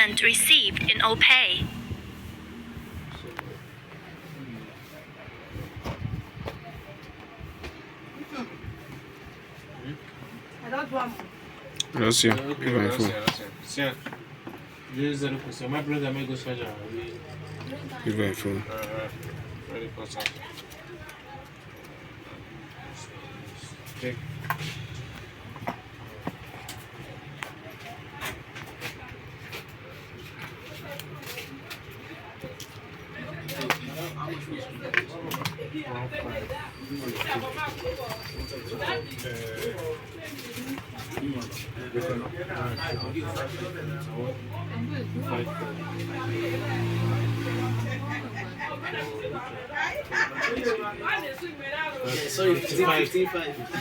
payment received in OPay. That's you. Give my phone. My brother may go surgery. Give my phone. Very important. Take. Sorry, 55. 55.